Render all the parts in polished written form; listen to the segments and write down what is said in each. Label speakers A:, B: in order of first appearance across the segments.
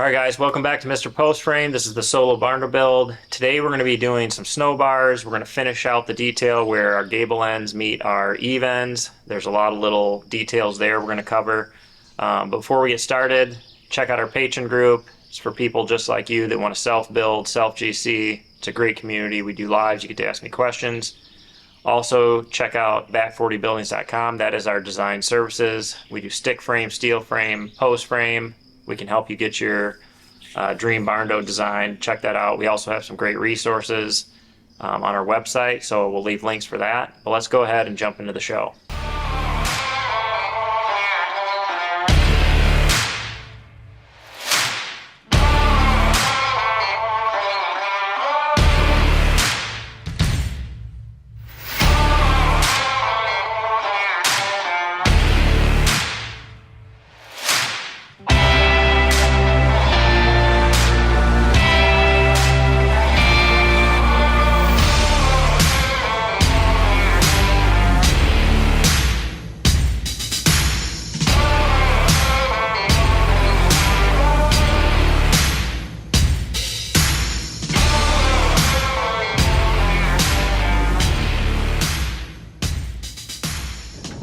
A: Alright guys, welcome back to Mr. Post Frame. This is the Solo Barndo Build. Today we're going to be doing some snow bars. We're going to finish out the detail where our gable ends meet our eave ends. There's a lot of little details there we're going to cover. Before we get started, check out our Patreon group. It's for people just like you that want to self-build, self-GC. It's a great community. We do lives. You get to ask me questions. Also, check out back40buildings.com. That is our design services. We do stick frame, steel frame, post frame. We can help you get your dream Barndo design. Check that out. We also have some great resources on our website, so we'll leave links for that. But let's go ahead and jump into the show.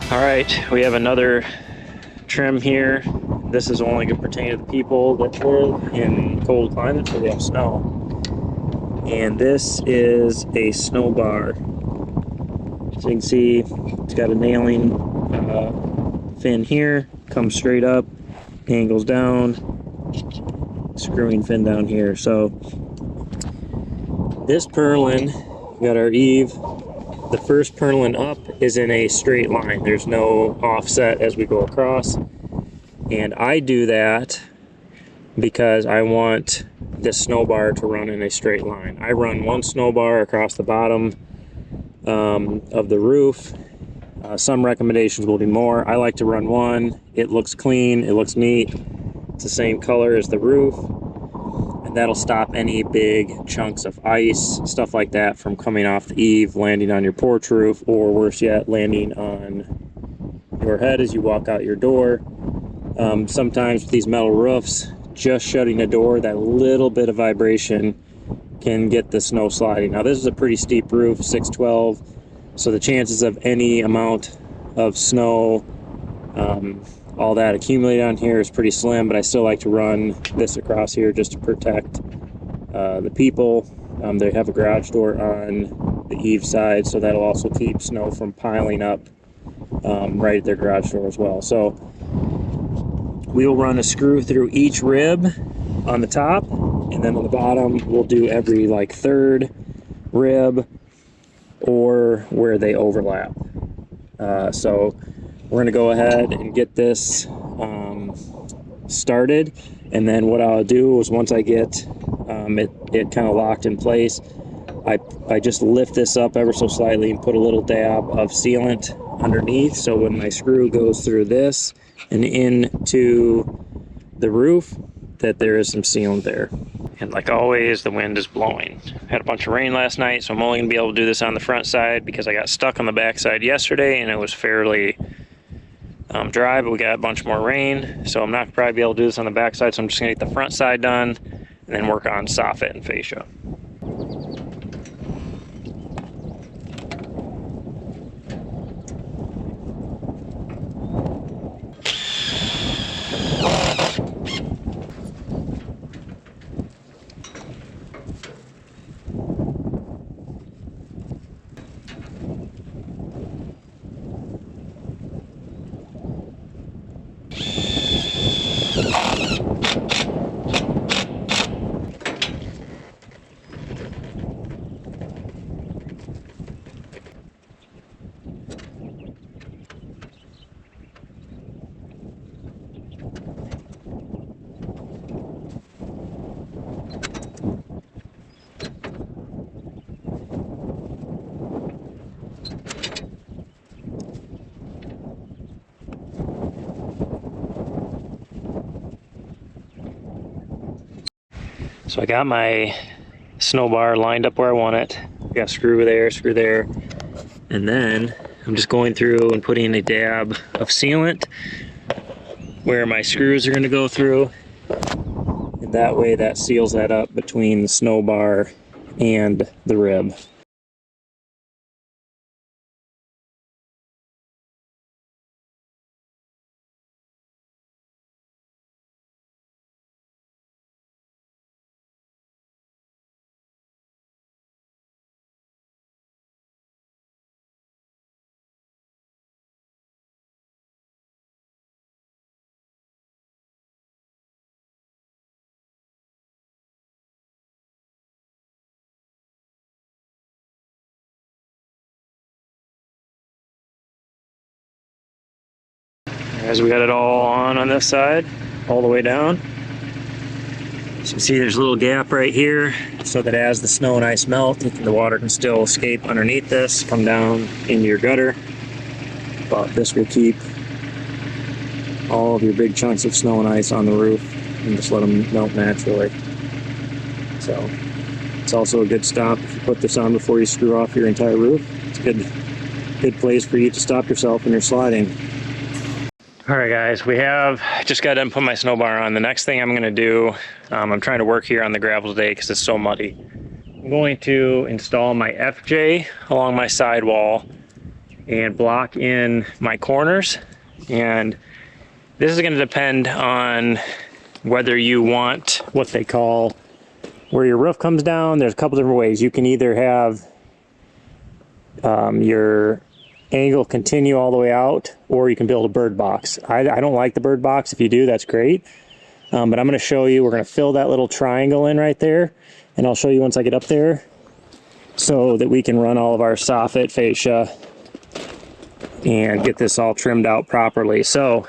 A: Alright, we have another trim here. This is only going to pertain to the people that live in cold climates where they have snow. And this is a snow bar. As you can see, it's got a nailing fin here, comes straight up, angles down, screwing fin down here. So this purlin, we got our eave. The first purlin up is in a straight line. There's no offset as we go across. And I do that because I want this snow bar to run in a straight line. I run one snow bar across the bottom of the roof. Some recommendations will be more. I like to run one. It looks clean, it looks neat. It's the same color as the roof. And that'll stop any big chunks of ice, stuff like that, from coming off the eave, landing on your porch roof, or worse yet, landing on your head as you walk out your door. Sometimes with these metal roofs, just shutting a door, that little bit of vibration can get the snow sliding. Now this is a pretty steep roof, 612, so the chances of any amount of snow, all that accumulated on here is pretty slim, but I still like to run this across here just to protect the people. They have a garage door on the eave side, so that'll also keep snow from piling up right at their garage door as well. So we'll run a screw through each rib on the top, and then on the bottom we'll do every like third rib or where they overlap. So we're going to go ahead and get this started, and then what I'll do is once I get it kind of locked in place, I just lift this up ever so slightly and put a little dab of sealant underneath, so when my screw goes through this and into the roof, that there is some sealant there. And like always, the wind is blowing. Had a bunch of rain last night, so I'm only going to be able to do this on the front side because I got stuck on the back side yesterday and it was fairly dry, but we got a bunch more rain, so I'm not going to probably be able to do this on the back side, so I'm just going to get the front side done and then work on soffit and fascia. So I got my snow bar lined up where I want it. Got screw there, and then I'm just going through and putting a dab of sealant where my screws are going to go through, And that way that seals that up between the snow bar and the rib. As we got it all on this side, all the way down. As you can see, there's a little gap right here, so that as the snow and ice melt, the water can still escape underneath this, come down into your gutter. But this will keep all of your big chunks of snow and ice on the roof and just let them melt naturally. So it's also a good stop if you put this on before you screw off your entire roof. It's a good place for you to stop yourself when you're sliding. All right, guys, we have just got done putting my snow bar on. The next thing I'm gonna do, I'm trying to work here on the gravel today because it's so muddy. I'm going to install my FJ along my sidewall and block in my corners. And this is gonna depend on whether you want what they call where your roof comes down. There's a couple different ways. You can either have your angle continue all the way out, or you can build a bird box. I don't like the bird box. If you do, that's great. But I'm going to show you, we're going to fill that little triangle in right there, and I'll show you once I get up there so that we can run all of our soffit fascia and get this all trimmed out properly. So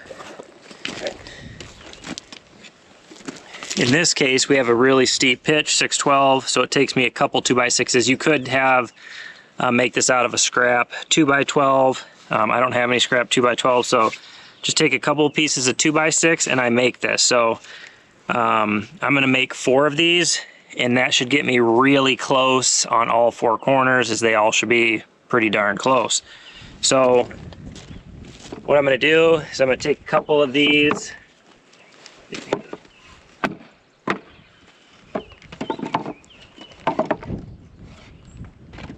A: in this case, we have a really steep pitch, 612, so it takes me a couple 2x6s. You could have make this out of a scrap 2x12. I don't have any scrap 2x12, so just take a couple of pieces of 2x6 and I make this. So I'm gonna make 4 of these, and that should get me really close on all 4 corners, as they all should be pretty darn close. So what I'm gonna do is I'm gonna take a couple of these,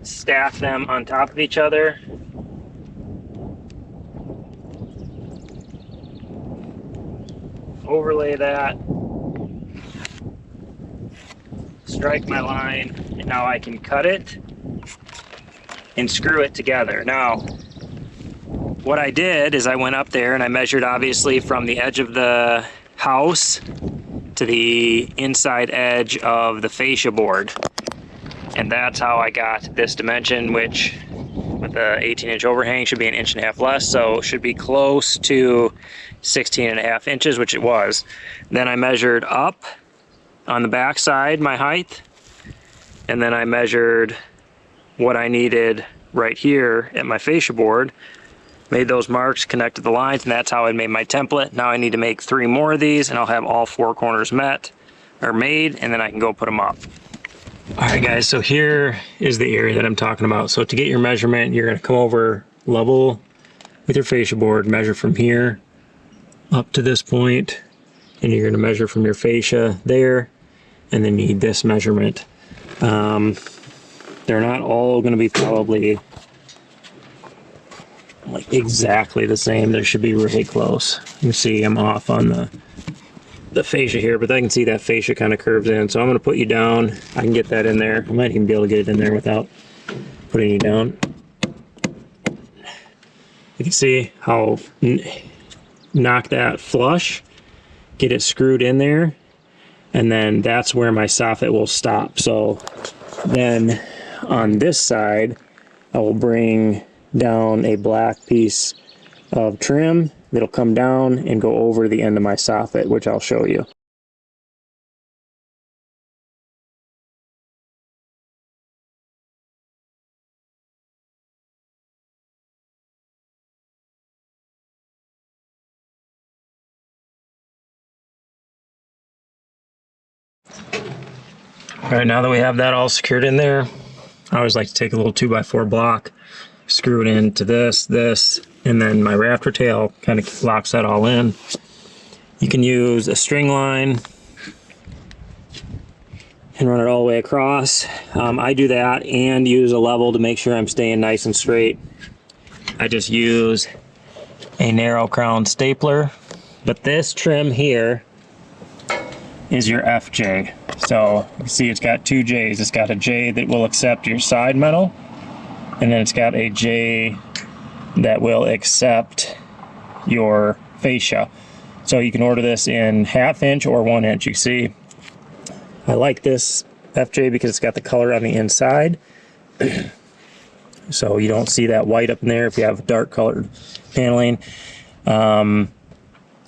A: stack them on top of each other. Overlay that. Strike my line, and now I can cut it and screw it together. Now, what I did is I went up there and I measured, obviously, from the edge of the house to the inside edge of the fascia board. And that's how I got this dimension, which with the 18-inch overhang should be 1.5 inches less, so it should be close to 16.5 inches, which it was. Then I measured up on the back side, my height, and then I measured what I needed right here at my fascia board, made those marks, connected the lines, and that's how I made my template. Now I need to make 3 more of these, and I'll have all 4 corners met or made, and then I can go put them up. All right, guys, so here is the area that I'm talking about. So to get your measurement, you're gonna come over level with your fascia board, measure from here up to this point, and you're gonna measure from your fascia there, and then you need this measurement. They're not all gonna be probably like exactly the same. They should be really close. You can see I'm off on the fascia here, but I can see that fascia kind of curves in. So I'm gonna put you down. I can get that in there. I might even be able to get it in there without putting you down. You can see how knock that flush, get it screwed in there, and then that's where my soffit will stop. So then on this side, I will bring down a black piece of trim that'll come down and go over the end of my soffit, which I'll show you. All right, now that we have that all secured in there, I always like to take a little 2x4 block, screw it into this, and then my rafter tail kind of locks that all in. You can use a string line, and run it all the way across. I do that and use a level to make sure I'm staying nice and straight. I just use a narrow crown stapler, but this trim here is your FJ. So you see it's got two J's. It's got a J that will accept your side metal, and then it's got a J that will accept your fascia. So you can order this in 1/2 inch or 1 inch. You see, I like this FJ because it's got the color on the inside. So you don't see that white up in there if you have dark colored paneling.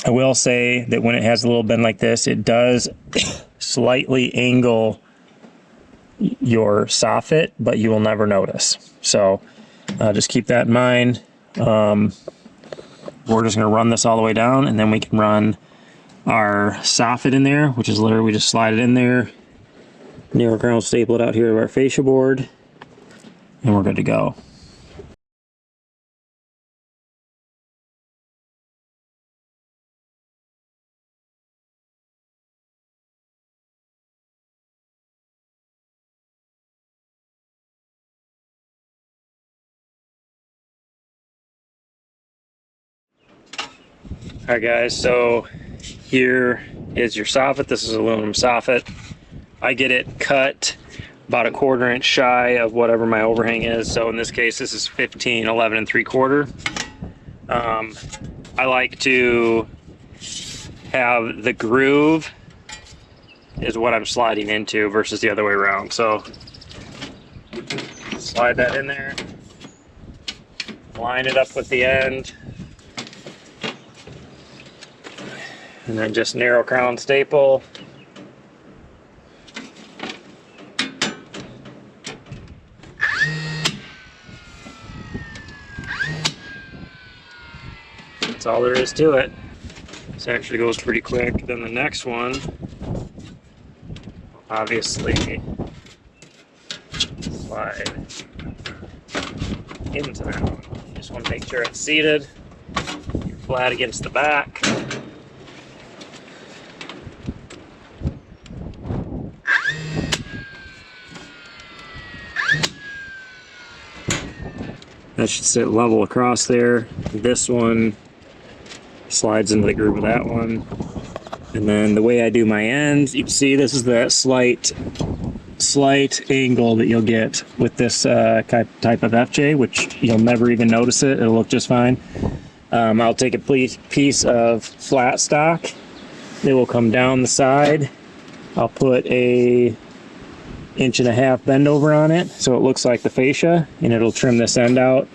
A: I will say that when it has a little bend like this, it does slightly angle your soffit, but you will never notice. So just keep that in mind. We're just going to run this all the way down, and then we can run our soffit in there, which is literally we just slide it in there, narrow crown staple it out here to our fascia board, and we're good to go. Alright guys, so here is your soffit. This is aluminum soffit. I get it cut about 1/4 inch shy of whatever my overhang is. So in this case, this is 15, 11 3/4. I like to have the groove is what I'm sliding into versus the other way around. So slide that in there, line it up with the end, and then just narrow crown staple. That's all there is to it. This actually goes pretty quick. Then the next one, obviously, slide into that one. You just want to make sure it's seated, you're flat against the back. That should sit level across there. This one slides into the groove of that one. And then the way I do my ends, you can see this is that slight angle that you'll get with this type of FJ, which you'll never even notice it. It'll look just fine. I'll take a piece of flat stock. It will come down the side. I'll put a 1.5 inch bend over on it so it looks like the fascia, and it'll trim this end out.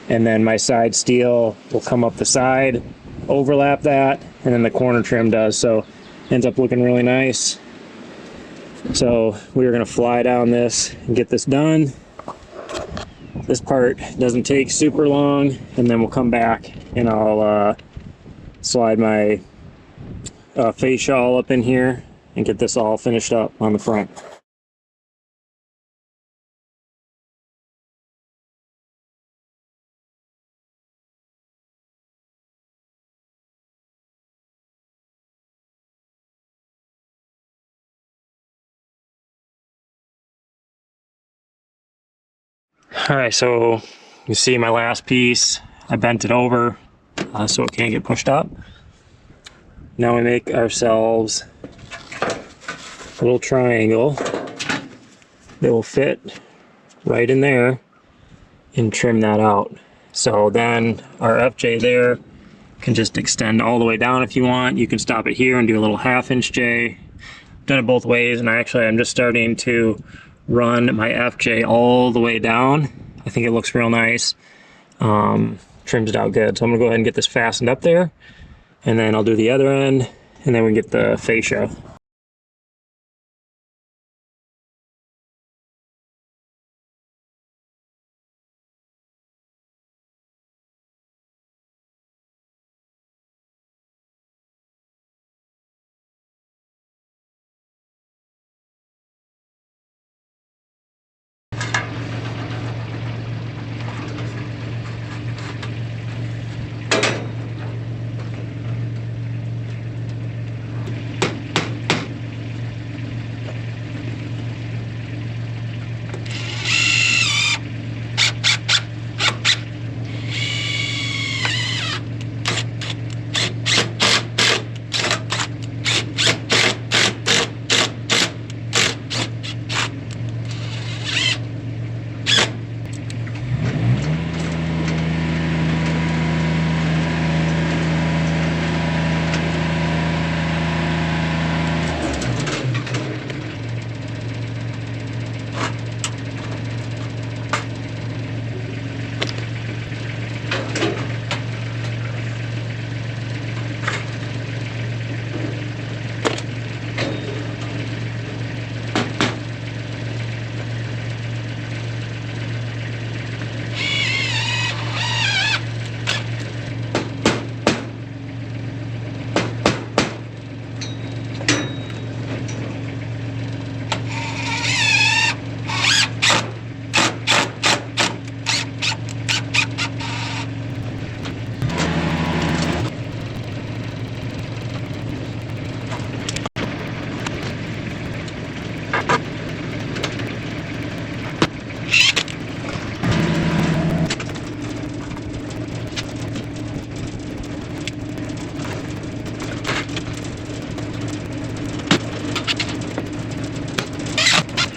A: And then my side steel will come up the side, overlap that, and then the corner trim does, so ends up looking really nice. So we're going to fly down this and get this done. This part doesn't take super long, and then we'll come back and I'll slide my fascia all up in here and get this all finished up on the front. Alright, so you see my last piece, I bent it over so it can't get pushed up. Now we make ourselves a little triangle that will fit right in there and trim that out. So then our FJ there can just extend all the way down if you want. You can stop it here and do a little 1/2 inch J. Done it both ways, and I'm just starting to run my FJ all the way down. I think it looks real nice. Trims it out good. So I'm gonna go ahead and get this fastened up there, and then I'll do the other end, and then we can get the fascia.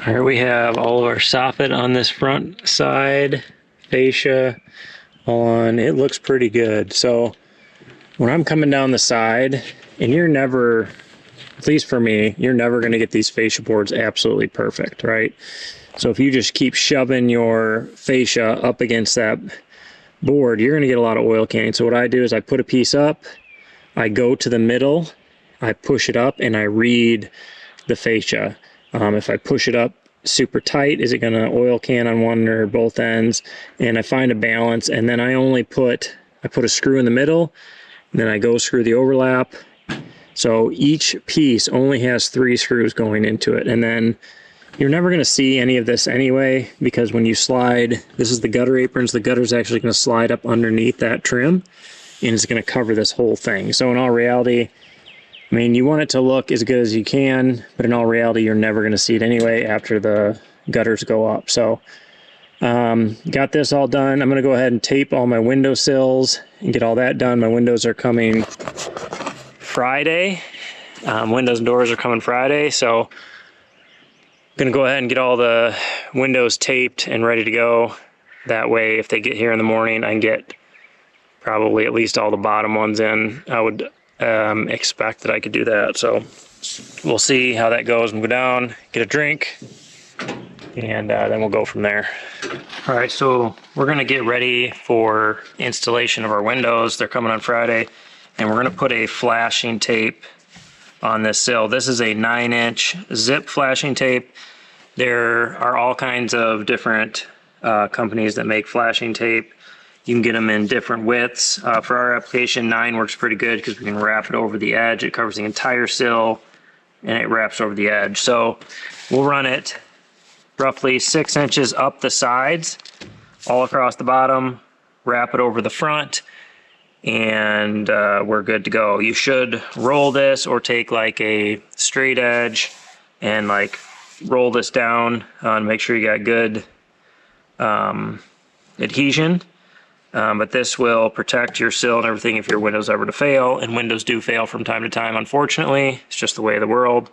A: All right, we have all of our soffit on this front side, fascia on. It looks pretty good. So when I'm coming down the side, and you're never, at least for me, you're never going to get these fascia boards absolutely perfect, right? So if you just keep shoving your fascia up against that board, you're going to get a lot of oil canning. So what I do is I put a piece up, I go to the middle, I push it up, and I read the fascia. If I push it up super tight, is it going to oil can on one or both ends? And I find a balance, and then I put a screw in the middle, and then I go screw the overlap. So each piece only has 3 screws going into it, and then you're never going to see any of this anyway, because when you slide, this is the gutter aprons, the gutter's actually going to slide up underneath that trim, and it's going to cover this whole thing. So in all reality, I mean, you want it to look as good as you can, but in all reality, you're never going to see it anyway after the gutters go up. So got this all done. I'm going to go ahead and tape all my window sills and get all that done. My windows are coming Friday. Windows and doors are coming Friday, so I'm going to go ahead and get all the windows taped and ready to go. That way, if they get here in the morning, I can get probably at least all the bottom ones in. I would expect that I could do that. So we'll see how that goes. We'll go down, get a drink, and then we'll go from there. All right, so we're going to get ready for installation of our windows. They're coming on Friday, and we're going to put a flashing tape on this sill. This is a 9-inch zip flashing tape. There are all kinds of different companies that make flashing tape. You can get them in different widths. For our application, 9 works pretty good because we can wrap it over the edge. It covers the entire sill and it wraps over the edge. So we'll run it roughly 6 inches up the sides, all across the bottom, wrap it over the front, and we're good to go. You should roll this or take like a straight edge and like roll this down and make sure you got good adhesion. But this will protect your sill and everything if your window's ever to fail, and windows do fail from time to time, unfortunately. It's just the way of the world.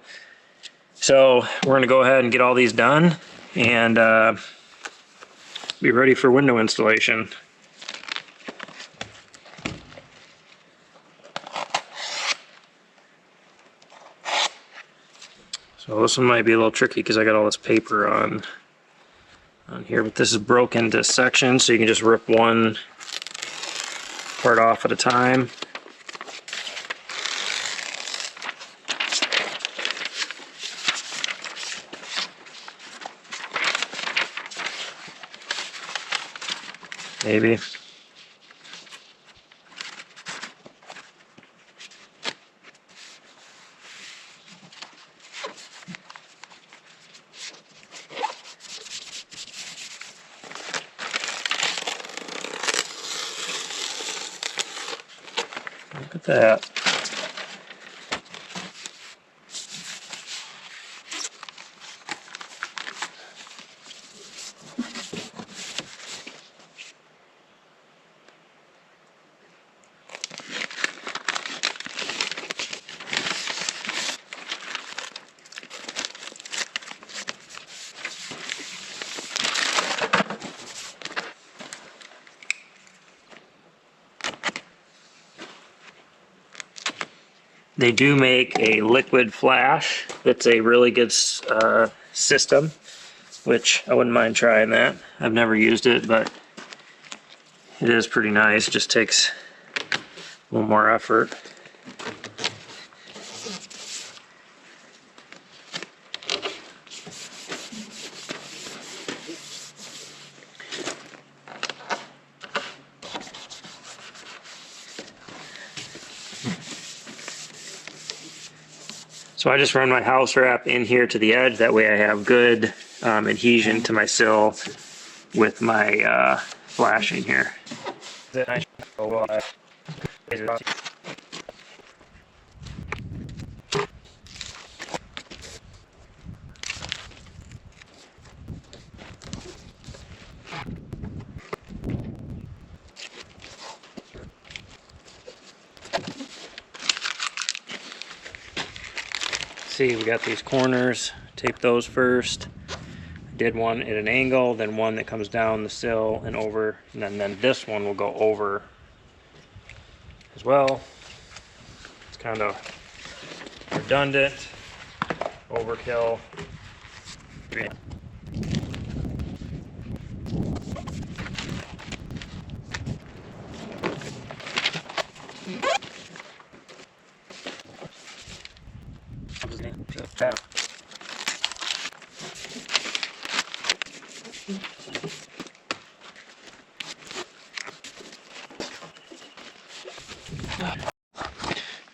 A: So we're going to go ahead and get all these done and be ready for window installation. So this one might be a little tricky because I got all this paper on here, but this is broken into sections, so you can just rip one part off at a time. Maybe. Look at that. They do make a liquid flash that's a really good system, which I wouldn't mind trying that. I've never used it, but it is pretty nice. It just takes a little more effort. So I just run my house wrap in here to the edge. That way I have good adhesion to my sill with my flashing here. See, we got these corners, tape those first. did one at an angle, then one that comes down the sill and over, and then this one will go over as well. It's kind of redundant, overkill.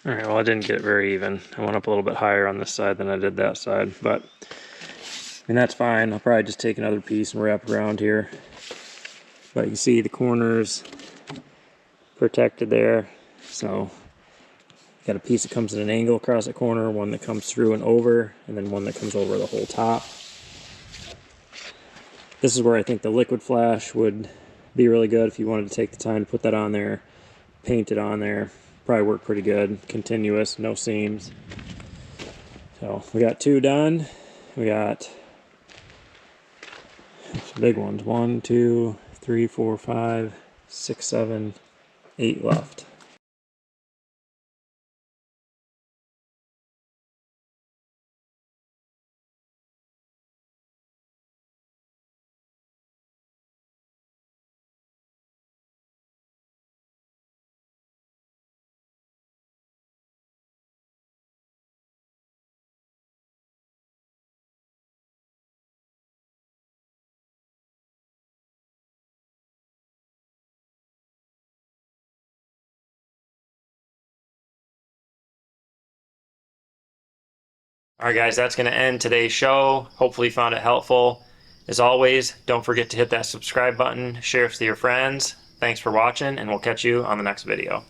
A: Alright, well I didn't get it very even. I went up a little bit higher on this side than I did that side, but I mean that's fine. I'll probably just take another piece and wrap around here. But you can see the corners protected there. So got a piece that comes at an angle across the corner, one that comes through and over, and then one that comes over the whole top. This is where I think the liquid flash would be really good if you wanted to take the time to put that on there, paint it on there. Probably work pretty good. Continuous, no seams. So we got 2 done. We got some big ones. 1, 2, 3, 4, 5, 6, 7, 8 left. Alright guys, that's going to end today's show. Hopefully you found it helpful. As always, don't forget to hit that subscribe button, share it with your friends. Thanks for watching, and we'll catch you on the next video.